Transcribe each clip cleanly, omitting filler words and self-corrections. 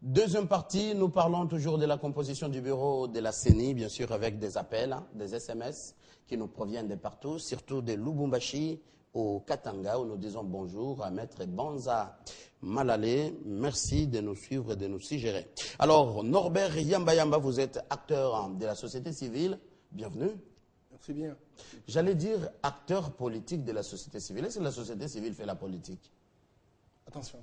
Deuxième partie, nous parlons toujours de la composition du bureau de la CENI, bien sûr avec des appels, des SMS qui nous proviennent de partout, surtout de Lubumbashi au Katanga, où nous disons bonjour à Maître Banza Malale. Merci de nous suivre et de nous suggérer. Alors, Norbert Yamba, vous êtes acteur de la société civile. Bienvenue. Merci bien. J'allais dire acteur politique de la société civile. Est-ce que la société civile fait la politique? Attention.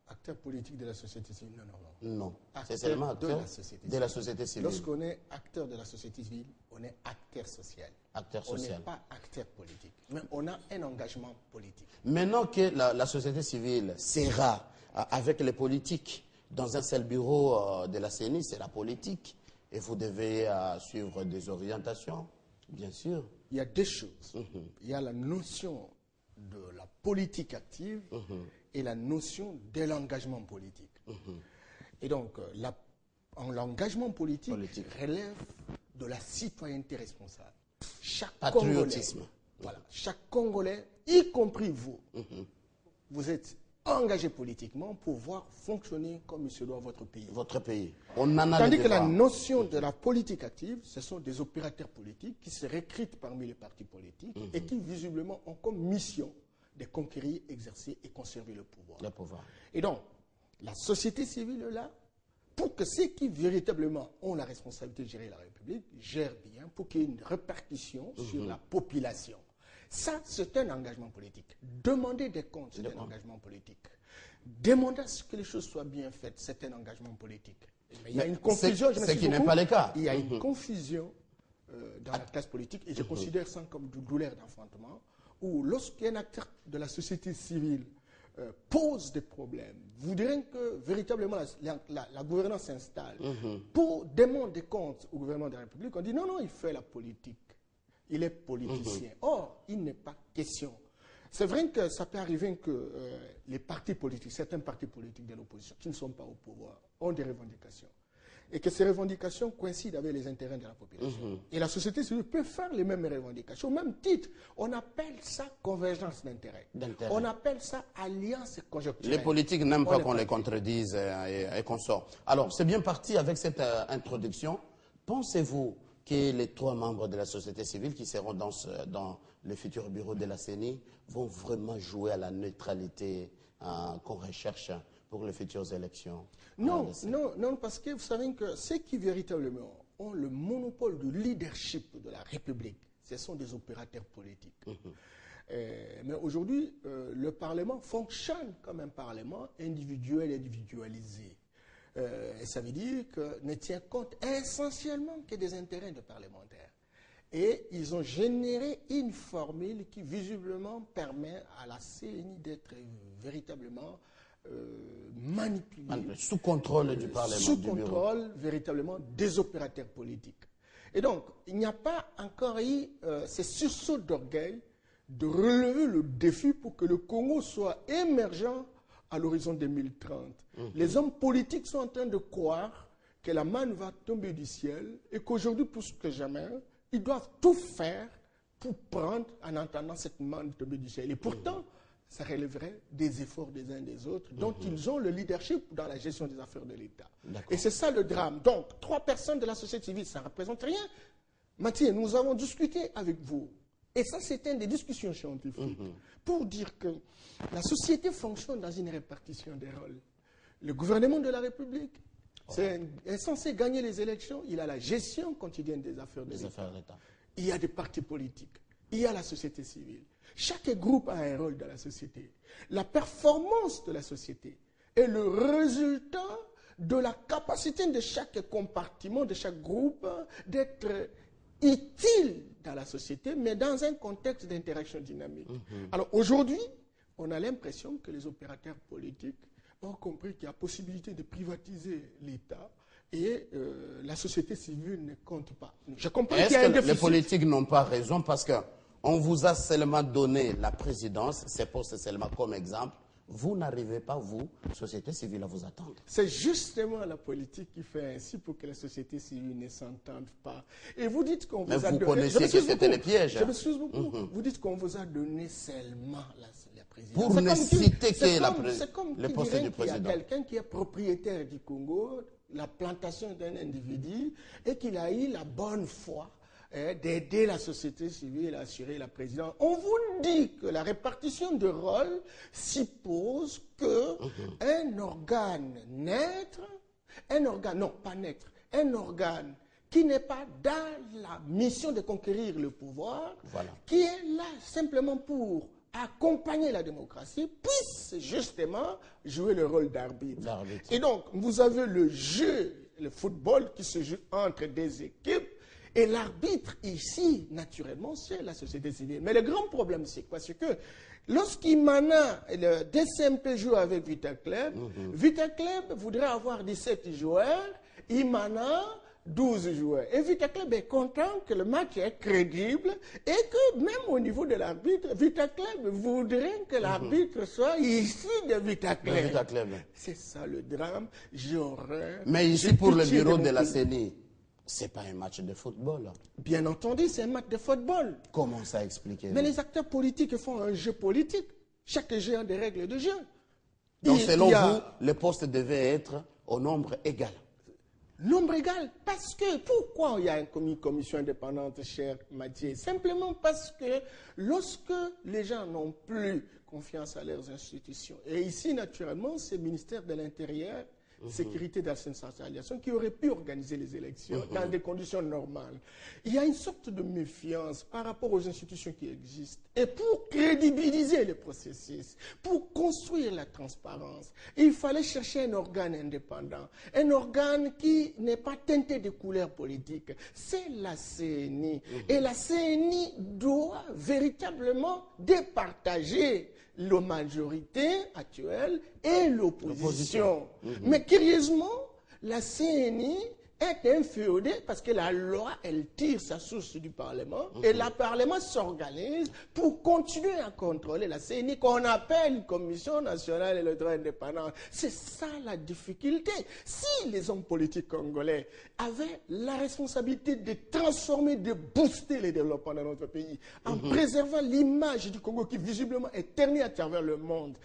Acteur politique de la société civile, non. Non, c'est seulement acteur de la société civile. Lorsqu'on est acteur de la société civile, on est acteur social. Acteur On social. n'est pas acteur politique. Mais on a un engagement politique. Maintenant que la société civile sera avec les politiques dans un seul bureau de la CENI, c'est la politique. Et vous devez suivre des orientations, bien sûr. Il y a deux choses. Il y a la notion de la politique active et la notion de l'engagement politique. Et donc, l'engagement politique relève de la citoyenneté responsable. Chaque Patriotisme. Congolais, voilà, chaque Congolais, y compris vous, vous êtes engagé politiquement pour voir fonctionner comme il se doit votre pays. Votre pays. On en a Tandis que la notion de la politique active, ce sont des opérateurs politiques qui se recrutent parmi les partis politiques et qui visiblement ont comme mission de conquérir, exercer et conserver le pouvoir. Le pouvoir. Et donc, la société civile est là pour que ceux qui véritablement ont la responsabilité de gérer la République gèrent bien, pour qu'il y ait une répercussion sur la population. Ça, c'est un engagement politique. Demander des comptes, c'est un engagement politique. Demander à ce que les choses soient bien faites, c'est un engagement politique. Mais il y a une confusion. Ce qui n'est pas le cas. Il y a une confusion dans la classe politique, et je considère ça comme du douleur d'enfantement, où lorsqu'un acteur de la société civile pose des problèmes, vous direz que véritablement la gouvernance s'installe pour demander des comptes au gouvernement de la République. On dit non, il fait la politique. Il est politicien. Or, il n'est pas question. C'est vrai que ça peut arriver que les partis politiques, certains partis politiques de l'opposition qui ne sont pas au pouvoir, ont des revendications. Et que ces revendications coïncident avec les intérêts de la population. Et la société civile peut faire les mêmes revendications. Au même titre, on appelle ça convergence d'intérêts. On appelle ça alliance conjoncturelle. Les politiques n'aiment pas qu'on les contredise et qu'on sort. Alors, c'est bien parti avec cette introduction. Pensez-vous que les 3 membres de la société civile qui seront dans le futur bureau de la CENI vont vraiment jouer à la neutralité qu'on recherche pour les futures élections? Non, parce que vous savez que ceux qui véritablement ont le monopole du leadership de la République, ce sont des opérateurs politiques. Mais aujourd'hui, le Parlement fonctionne comme un Parlement individuel et individualisé. Et ça veut dire que ne tient compte essentiellement que des intérêts des parlementaires. Et ils ont généré une formule qui visiblement permet à la CENI d'être véritablement manipulée. Sous contrôle du Parlement. Sous contrôle véritablement des opérateurs politiques. Et donc, il n'y a pas encore eu ces sursauts d'orgueil de relever le défi pour que le Congo soit émergent à l'horizon 2030. Les hommes politiques sont en train de croire que la manne va tomber du ciel et qu'aujourd'hui, plus que jamais, ils doivent tout faire pour prendre en attendant cette manne tomber du ciel. Et pourtant, ça relèverait des efforts des uns des autres, dont ils ont le leadership dans la gestion des affaires de l'État. Et c'est ça le drame. Donc, 3 personnes de la société civile, ça ne représente rien. Mathieu, nous avons discuté avec vous. Et ça, c'était des discussions scientifiques pour dire que la société fonctionne dans une répartition des rôles. Le gouvernement de la République est censé gagner les élections. Il a la gestion quotidienne des affaires de l'État. Il y a des partis politiques. Il y a la société civile. Chaque groupe a un rôle dans la société. La performance de la société est le résultat de la capacité de chaque compartiment, de chaque groupe, d'être utile dans la société, mais dans un contexte d'interaction dynamique. Alors aujourd'hui, on a l'impression que les opérateurs politiques ont compris qu'il y a possibilité de privatiser l'État et la société civile ne compte pas. Je comprends qu'il y a un déficit. Les politiques n'ont pas raison parce qu'on vous a seulement donné la présidence, c'est pour seulement comme exemple. vous n'arrivez pas, vous, société civile, à vous attendre. C'est justement la politique qui fait ainsi pour que la société civile ne s'entende pas. Et vous dites qu'on vous a donné... Mais vous connaissez que c'était les pièges. Je m'excuse beaucoup. Vous dites qu'on vous a donné seulement la présidence. Pour ne citer que c'est comme le poste du président. Il y a quelqu'un qui est propriétaire du Congo, la plantation d'un individu, et qu'il a eu la bonne foi d'aider la société civile à assurer la présidence. On vous dit que la répartition de rôles suppose que un organe naître, un organe qui n'est pas dans la mission de conquérir le pouvoir, qui est là simplement pour accompagner la démocratie, puisse justement jouer le rôle d'arbitre. Et donc, vous avez le jeu, le football qui se joue entre des équipes, et l'arbitre ici, naturellement, c'est la société civile. Mais le grand problème, c'est quoi? C'est que lorsqu'Imana, le DCMP joue avec Vita Club, Vita Club voudrait avoir 17 joueurs, Imana 12 joueurs. Et Vita Club est content que le match est crédible et que même au niveau de l'arbitre, Vita Club voudrait que l'arbitre soit issu de Vita Club. C'est ça le drame. Mais ici, pour le bureau de la CENI, ce n'est pas un match de football. Bien entendu, c'est un match de football. Comment ça expliquer? Mais les acteurs politiques font un jeu politique. Chaque jeu a des règles de jeu. Donc, selon vous, les postes devaient être au nombre égal. Nombre égal, parce que, pourquoi il y a une commission indépendante, cher Mathieu? Simplement parce que lorsque les gens n'ont plus confiance à leurs institutions, et ici, naturellement, c'est le ministère de l'Intérieur, sécurité de la décentralisation, qui aurait pu organiser les élections dans des conditions normales. Il y a une sorte de méfiance par rapport aux institutions qui existent. Et pour crédibiliser le processus, pour construire la transparence, il fallait chercher un organe indépendant, un organe qui n'est pas teinté de couleurs politiques. C'est la CENI. Et la CENI doit véritablement départager la majorité actuelle et l'opposition. Mais curieusement, la CENI est inféodée parce que la loi, elle tire sa source du Parlement et le Parlement s'organise pour continuer à contrôler la CENI qu'on appelle Commission nationale électorale indépendante. C'est ça la difficulté. Si les hommes politiques congolais avaient la responsabilité de transformer, de booster le développement dans notre pays en préservant l'image du Congo qui visiblement est ternie à travers le monde,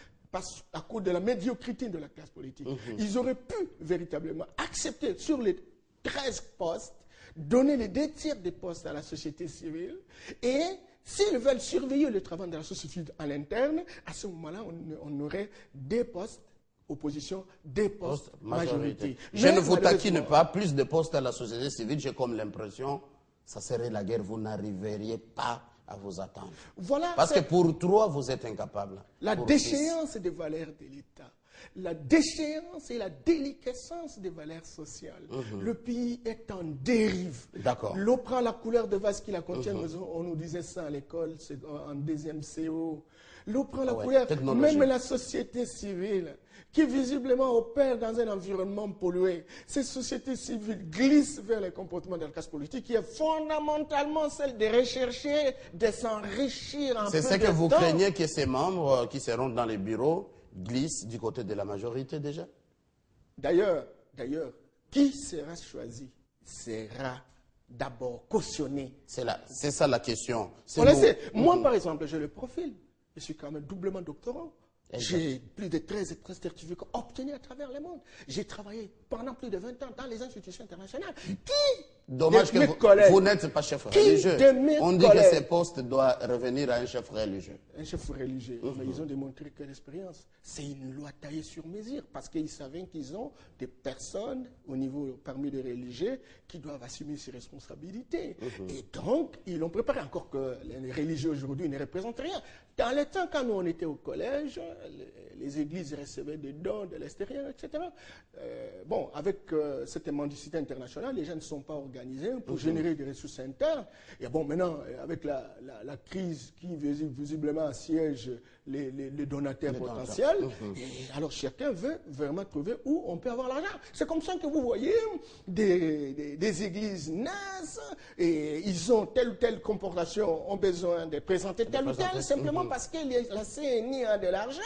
à cause de la médiocrité de la classe politique, ils auraient pu véritablement accepter sur les 13 postes, donner les 2 tiers des postes à la société civile, et s'ils veulent surveiller le travail de la société civile à l'interne, à ce moment-là, on aurait des postes opposition, des postes majorité. Je ne vous taquine pas, plus de postes à la société civile, j'ai comme l'impression, ça serait la guerre, vous n'arriveriez pas à vous attendre. Voilà, parce que pour 3, vous êtes incapable. La déchéance des valeurs de l'État, la déchéance et la déliquescence des valeurs sociales. Le pays est en dérive. D'accord. L'eau prend la couleur de vase qui la contient. On nous disait ça à l'école, en 2e CO. L'eau prend la couleur, même la société civile, qui visiblement opère dans un environnement pollué. Ces sociétés civiles glissent vers les comportements de la classe politique qui est fondamentalement celle de rechercher, de s'enrichir en peu de temps. C'est ce que vous craignez que ces membres qui seront dans les bureaux glissent du côté de la majorité déjà? D'ailleurs, qui sera choisi sera d'abord cautionné. C'est ça la question. Moi, par exemple, j'ai le profil. Je suis quand même doublement doctorant. J'ai plus de 13 certificats obtenus à travers le monde. J'ai travaillé pendant plus de 20 ans dans les institutions internationales. Dommage que vous n'êtes pas chef religieux. On dit que ces postes doivent revenir à un chef religieux. Un chef religieux. Mais ils ont démontré que l'expérience, c'est une loi taillée sur mesure. Parce qu'ils savaient qu'ils ont des personnes parmi les religieux qui doivent assumer ces responsabilités. Et donc, ils l'ont préparé. Encore que les religieux aujourd'hui ne représentent rien. Dans le temps, quand nous on était au collège, les églises recevaient des dons de l'extérieur, etc. Avec cette mendicité internationale, les gens ne sont pas organisés. organisé pour générer des ressources internes. Et bon, maintenant, avec la crise qui visiblement assiège les donataires potentiels, alors chacun veut vraiment trouver où on peut avoir l'argent. C'est comme ça que vous voyez des églises naissent et ils ont telle ou telle comportation, ont besoin de présenter tel ou tel, simplement parce que la CNI a de l'argent,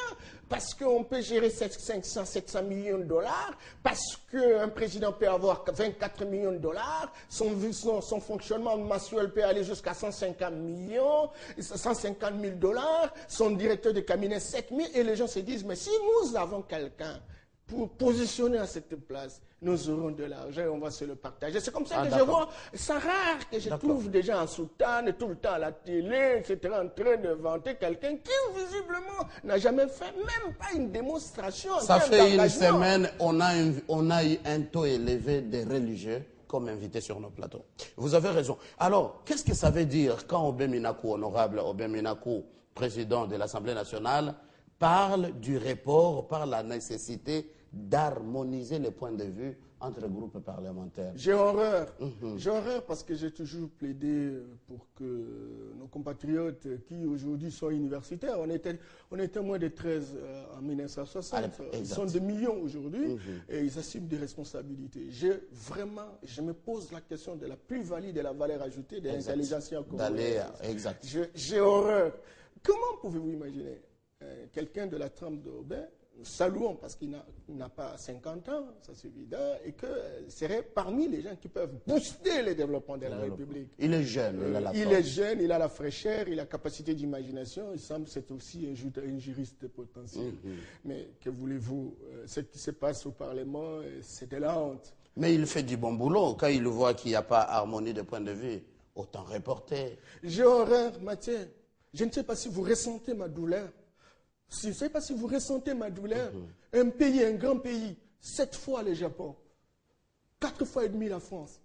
parce qu'on peut gérer 500, 700 millions de dollars, parce qu'un président peut avoir 24 millions de dollars, son fonctionnement mensuel peut aller jusqu'à 150 millions, 150 000 dollars, son directeur de cabinet 7 000, et les gens se disent, mais si nous avons quelqu'un pour positionner à cette place, nous aurons de l'argent et on va se le partager. C'est comme ça que je vois, c'est rare que je trouve des gens en soutane, tout le temps à la télé, etc., en train de vanter quelqu'un qui, visiblement, n'a jamais fait même pas une démonstration. Ça fait une semaine, on a eu un taux élevé des religieux comme invités sur nos plateaux. Vous avez raison. Alors, qu'est-ce que ça veut dire quand Obé Minakou, honorable Obé Minakou, président de l'Assemblée nationale, parle du report par la nécessité d'harmoniser les points de vue entre groupes parlementaires? J'ai horreur. J'ai horreur parce que j'ai toujours plaidé pour que nos compatriotes qui aujourd'hui sont universitaires, on était moins de 13 en 1960, ils sont des millions aujourd'hui et ils assument des responsabilités. Je me pose la question de la plus-value de la valeur ajoutée de l'intelligence congolaise. J'ai horreur. Comment pouvez-vous imaginer quelqu'un de la trempe d'Aubin, saluons parce qu'il n'a pas 50 ans, ça c'est évident, et que serait parmi les gens qui peuvent booster le développement de la République. Il est jeune, il a la force. Il est jeune, il a la fraîcheur, il a la capacité d'imagination, il semble c'est aussi un juriste potentiel. Mais que voulez-vous, ce qui se passe au Parlement, c'est de la honte. Mais il fait du bon boulot. Quand il voit qu'il n'y a pas harmonie de point de vue, autant reporter. J'ai horreur, Mathieu. Je ne sais pas si vous ressentez ma douleur. Je ne sais pas si vous ressentez ma douleur. Un pays, un grand pays, 7 fois le Japon, 4 fois et demi la France,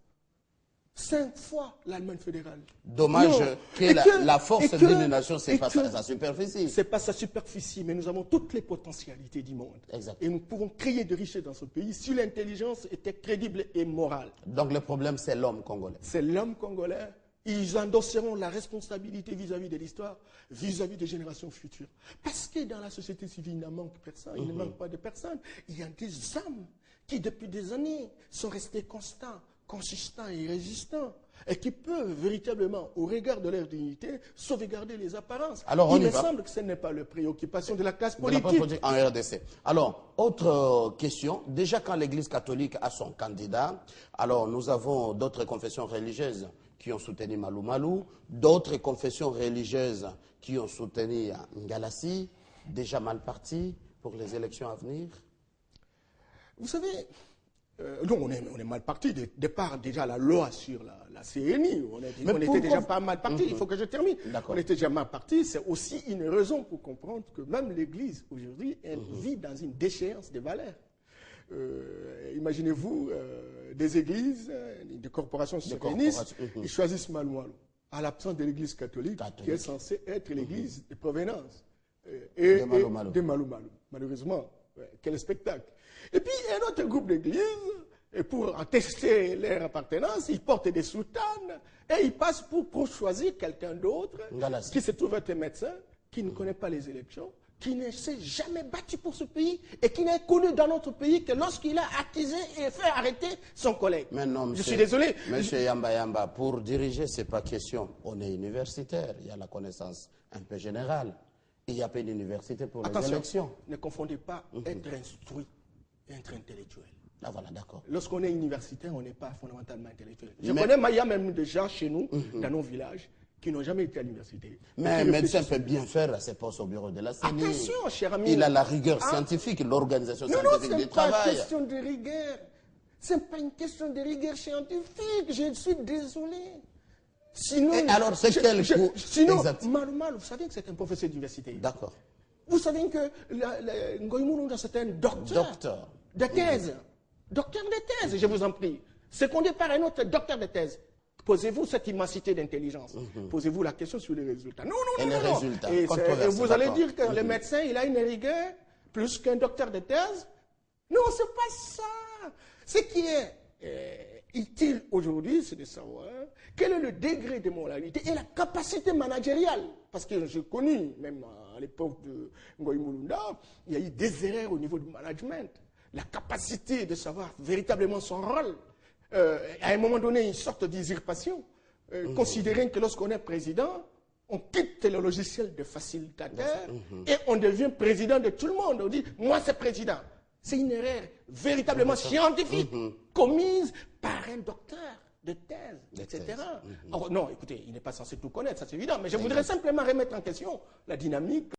5 fois l'Allemagne fédérale. Dommage que la force d'une nation, ce n'est pas sa superficie. Ce n'est pas sa superficie, mais nous avons toutes les potentialités du monde. Exact. Et nous pouvons créer de richesses dans ce pays si l'intelligence était crédible et morale. Donc le problème, c'est l'homme congolais. C'est l'homme congolais. Ils endosseront la responsabilité vis-à-vis de l'histoire, vis-à-vis des générations futures. Parce que dans la société civile, il ne manque personne, il ne manque pas de personne. Il y a des hommes qui, depuis des années, sont restés constants, consistants et résistants, et qui peuvent véritablement, au regard de leur dignité, sauvegarder les apparences. Alors, il me semble que ce n'est pas la préoccupation de la classe politique. En RDC. Alors, autre question. Déjà, quand l'Église catholique a son candidat, alors nous avons d'autres confessions religieuses qui ont soutenu Malou Malou, d'autres confessions religieuses qui ont soutenu Ngalassi, déjà mal parti pour les élections à venir. Vous savez, non, on est mal parti. Départ déjà la loi sur la CNI. On était déjà pas mal parti. Il faut que je termine. On était déjà mal parti. C'est aussi une raison pour comprendre que même l'Église aujourd'hui vit dans une déchéance des valeurs. Imaginez-vous des églises, des corporations se réunissent, ils choisissent Malou Malou, à l'absence de l'église catholique, qui est censée être l'église de provenance de Malou Malou. Malheureusement, quel spectacle. Et puis, un autre groupe d'églises, et pour attester leur appartenance, ils portent des soutanes et ils passent pour choisir quelqu'un d'autre qui se trouve être médecin, qui ne connaît pas les élections, qui ne s'est jamais battu pour ce pays et qui n'est connu dans notre pays que lorsqu'il a accusé et fait arrêter son collègue. Mais non, je suis désolé. Monsieur Yamba, pour diriger, ce n'est pas question. On est universitaire, il y a la connaissance un peu générale. Il n'y a pas d'université pour les élections. Ne confondez pas être instruit et être intellectuel. Ah voilà, d'accord. Lorsqu'on est universitaire, on n'est pas fondamentalement intellectuel. Je connais Maya même des gens chez nous, dans nos villages, qui n'ont jamais été à l'université. Mais un médecin peut bien faire ses postes au bureau de la CENI. Attention, cher ami. Il a la rigueur scientifique, l'organisation scientifique du travail. Non, ce n'est pas une question de rigueur. Ce n'est pas une question de rigueur scientifique. Je suis désolé. Sinon, alors, c'est quel coup? Sinon, Malou, vous savez que c'est un professeur d'université. D'accord. Vous savez que Ngoïmoulou, c'est un docteur de thèse. Docteur de thèse, je vous en prie. Secondé par un autre docteur de thèse. Posez-vous cette immensité d'intelligence. Posez-vous la question sur les résultats. Non. Résultats. Et vous allez dire que le médecin, il a une rigueur plus qu'un docteur de thèse? Non, c'est pas ça. Ce qui est utile aujourd'hui, c'est de savoir quel est le degré de moralité et la capacité managériale. Parce que j'ai connu, même à l'époque de Ngoï Mulunda, il y a eu des erreurs au niveau du management. La capacité de savoir véritablement son rôle. À un moment donné, une sorte d'usurpation. Considérant que lorsqu'on est président, on quitte le logiciel de facilitateur et on devient président de tout le monde. On dit, moi c'est président. C'est une erreur véritablement scientifique commise par un docteur de thèse, etc. Alors, non, écoutez, il n'est pas censé tout connaître, ça c'est évident, mais je voudrais simplement remettre en question la dynamique